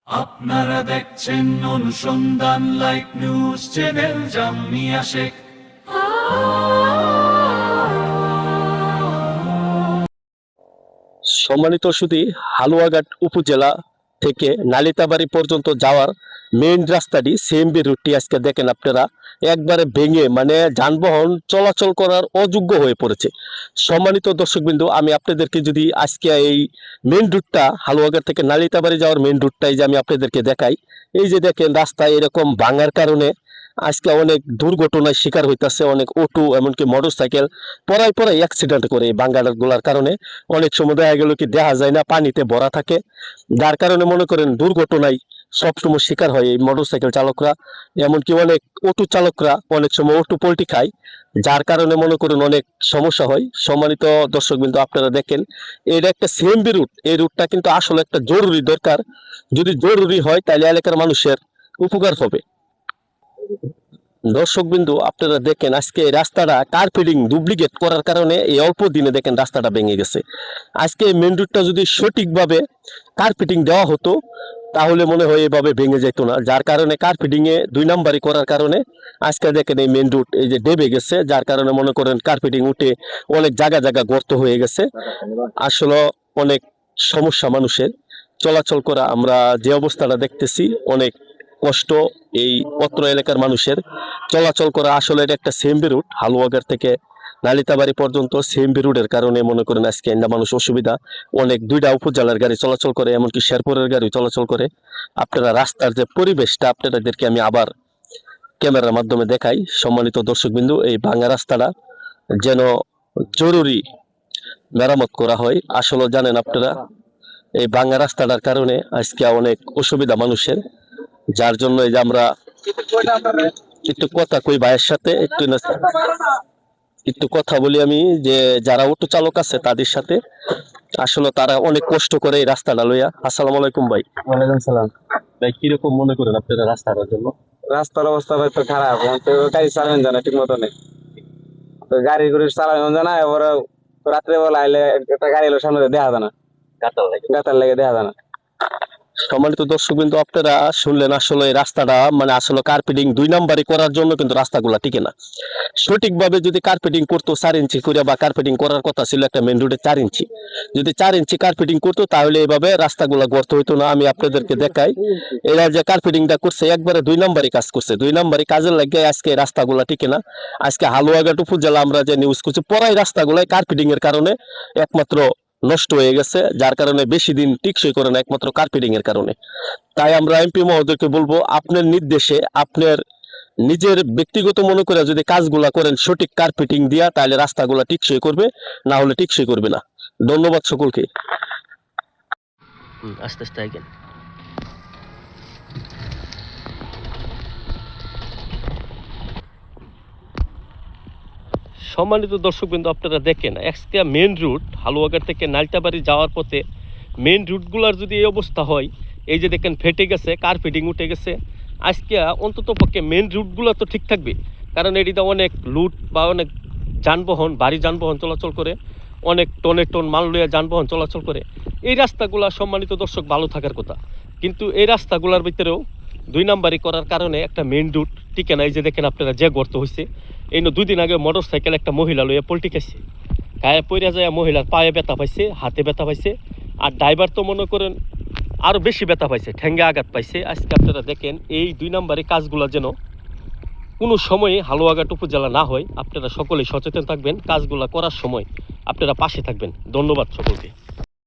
আপনারা দেখছেন অনুসন্ধান live news channel Jamia Sheikh. সম্মানিত সুধী, হালুয়াঘাট উপজেলা থেকে নালিতাবাড়ি পর্যন্ত যাওয়ার মেইন রাস্তাটি সিএমবি রুটটি আজকে দেখেন আপনারা একবারে ভেঙে যানবাহন চলাচল করার অযোগ্য হয়ে পড়েছে। সম্মানিত দর্শকবৃন্দ, আমি আপনাদেরকে যদি আজকে এই মেইন রুটটা হালুয়াঘাট থেকে নালিতাবাড়ি যাওয়ার মেইন রুটটাই যে আমি আপনাদেরকে দেখাই, এই যে দেখেন রাস্তায় এরকম ভাঙার কারণে আজকে অনেক দুর্ঘটনার শিকার হইতেছে। অনেক অটো এমনকি মোটরসাইকেল পড়ায় অ্যাক্সিডেন্ট করে এই বাঙ্গালগুলার কারণে অনেক সময় দেখা গেল কি দেখা যায় না, পানিতে ভরা থাকে, যার কারণে মনে করেন দুর্ঘটনায় সবসময় শিকার হয় এই মোটরসাইকেল চালকরা, এমনকি অনেক অটো চালকরা অনেক সময় অটো পল্টি খায়, যার কারণে মনে করেন অনেক সমস্যা হয়। সম্মানিত দর্শকবৃন্দ, আপনারা দেখেন এটা একটা সিএমবি রুট, এই রুটটা কিন্তু আসলে একটা জরুরি দরকার। যদি জরুরি হয় তাহলে এলাকার মানুষের উপকার হবে। দর্শকবিন্দু, আপনারা দেখেন আজকে এই রাস্তাটা কার্পেটিং ডুপ্লিকেট করার কারণে এই অল্প দিনে দেখেন রাস্তাটা ভেঙে গেছে। আজকে মেন রুটটা যদি সঠিকভাবে কার্পেটিং দেওয়া হতো তাহলে মনে হয় এভাবে ভেঙে যেত না, যার কারণে কার্পেটিং এ 2 নাম্বারই করার কারণে আজকে দেখেন এই মেন রুট এই যে ডেবে গেছে, যার কারণে মনে করেন কার্পেটিং উঠে অনেক জায়গা গর্ত হয়ে গেছে। আসলে অনেক সমস্যা মানুষের চলাচল করা, আমরা যে অবস্থাটা দেখতেছি অনেক কষ্ট এই অত্র এলাকার মানুষের চলাচল করা। আসলে এটা একটা সিএমবি রুট, হালুয়াঘাট থেকে নালিতাবাড়ি পর্যন্ত সিএমবি রুটের কারণে মনে করেন আজকে মানুষ অসুবিধা। অনেক 2টা উপজেলার গাড়ি চলাচল করে, এমনকি শেরপুরের গাড়ি চলাচল করে। আপনারা রাস্তার যে পরিবেশটা আপনাদেরকে আমি আবার ক্যামেরার মাধ্যমে দেখাই। সম্মানিত দর্শকবিন্দু, এই ভাঙা রাস্তাটা যেন জরুরি মেরামত করা হয়। আসলে জানেন আপনারা এই ভাঙা রাস্তাটার কারণে আজকে অনেক অসুবিধা মানুষের, যার জন্য এই যে আমরা একটু কথা কই ভাইয়ের সাথে, একটু কথা বলি আমি যে যারা অটো চালক আছে তাদের সাথে। আসলে তারা অনেক কষ্ট করে এই রাস্তাটা লইয়া। আসসালামু আলাইকুম ভাই। ওয়ালাইকুম সালাম। ভাই কিরকম মনে করেন আপনারা রাস্তাটার জন্য? রাস্তার অবস্থা ভাই তো খারাপ, তো গাড়ি চালানো যায় না ঠিক মতো নেই, তো গাড়ি করে চালানো যায় না। এবার রাত্রে বেলা আইলে একটা গাড়ি এলো সামনে দেখা যায় না, গাতার লাগে দেখা যায় না। সম্মানিত দর্শকবৃন্দ, আপনারা শুনলেন আসলে এই রাস্তাটা আসলে কার্পেটিং 2 নাম্বারই করার জন্য কিন্তু রাস্তাগুলা টিকে না। সঠিকভাবে যদি কার্পেটিং করতো 4 ইঞ্চি করে, বা কার্পেটিং করার কথা ছিল একটা মেন রোডে 4 ইঞ্চি, যদি 4 ইঞ্চি কার্পেটিং করতো তাহলে এইভাবে রাস্তাগুলা গর্ত হইতো না। আমি আপনাদেরকে দেখাই, এরা যে কার্পেটিংটা করছে একবারে 2 নাম্বারই কাজ করছে। 2 নাম্বারই কাজের লাগে আজকে রাস্তাগুলা টিকে না। আজকে হালুয়াঘাট উপজেলা আমরা যে নিউজ করছি, পরাই রাস্তাগুলাই কার্পেটিং এর কারণে একমাত্র নষ্ট হয়ে গেছে, যার কারণে বেশি দিন টিকসই করে না, একমাত্র কার্পেটিং এর কারণে। তাই আমরা এমপি মহোদয়কে বলবো, আপনার নির্দেশে আপনার নিজের ব্যক্তিগত মনে করে যদি কাজগুলা করেন সঠিক কার্পেটিং দিয়া, তাহলে রাস্তাগুলা টিকসই করবে, না হলে টিকসই করবে না। ধন্যবাদ সকলকে। আস্তে আস্তে আইগেন। সম্মানিত দর্শকবৃন্দ, আপনারা দেখেন আজকে মেন রুট হালুয়াঘাট থেকে নালিতাবাড়ি যাওয়ার পথে মেন রুটগুলার যদি এই অবস্থা হয়, এই যে দেখেন ফেটে গেছে, কার্পেটিং উঠে গেছে, আজকে অন্তত পক্ষে মেন রুটগুলো তো ঠিক থাকবে, কারণ এটিতে অনেক লুট বা অনেক যানবাহন, ভারী যানবাহন চলাচল করে, অনেক টন মাল লইয়া যানবাহন চলাচল করে। এই রাস্তাগুলা সম্মানিত দর্শক ভালো থাকার কথা, কিন্তু এই রাস্তাগুলার ভিতরেও 2 নাম্বারই করার কারণে একটা মেন রুট টিকে না। এই যে দেখেন আপনারা যে গর্ত হয়েছে, এই 2 দিন আগে মোটরসাইকেল একটা মহিলা লইয়া পল্টি খাইছে, গায়ে পড়ে যায়, মহিলার পায়ে ব্যথা পাইছে, হাতে ব্যথা পাইছে, আর ড্রাইভার তো মনে করেন আরও বেশি ব্যথা পাইছে, ঠ্যাঙ্গে আঘাত পাইছে। আজকে আপনারা দেখেন এই 2 নাম্বারই কাজগুলো যেন কোনো সময়ে হালুয়াঘাট উপজেলা না হয়, আপনারা সকলেই সচেতন থাকবেন, কাজগুলো করার সময় আপনারা পাশে থাকবেন। ধন্যবাদ সকলকে।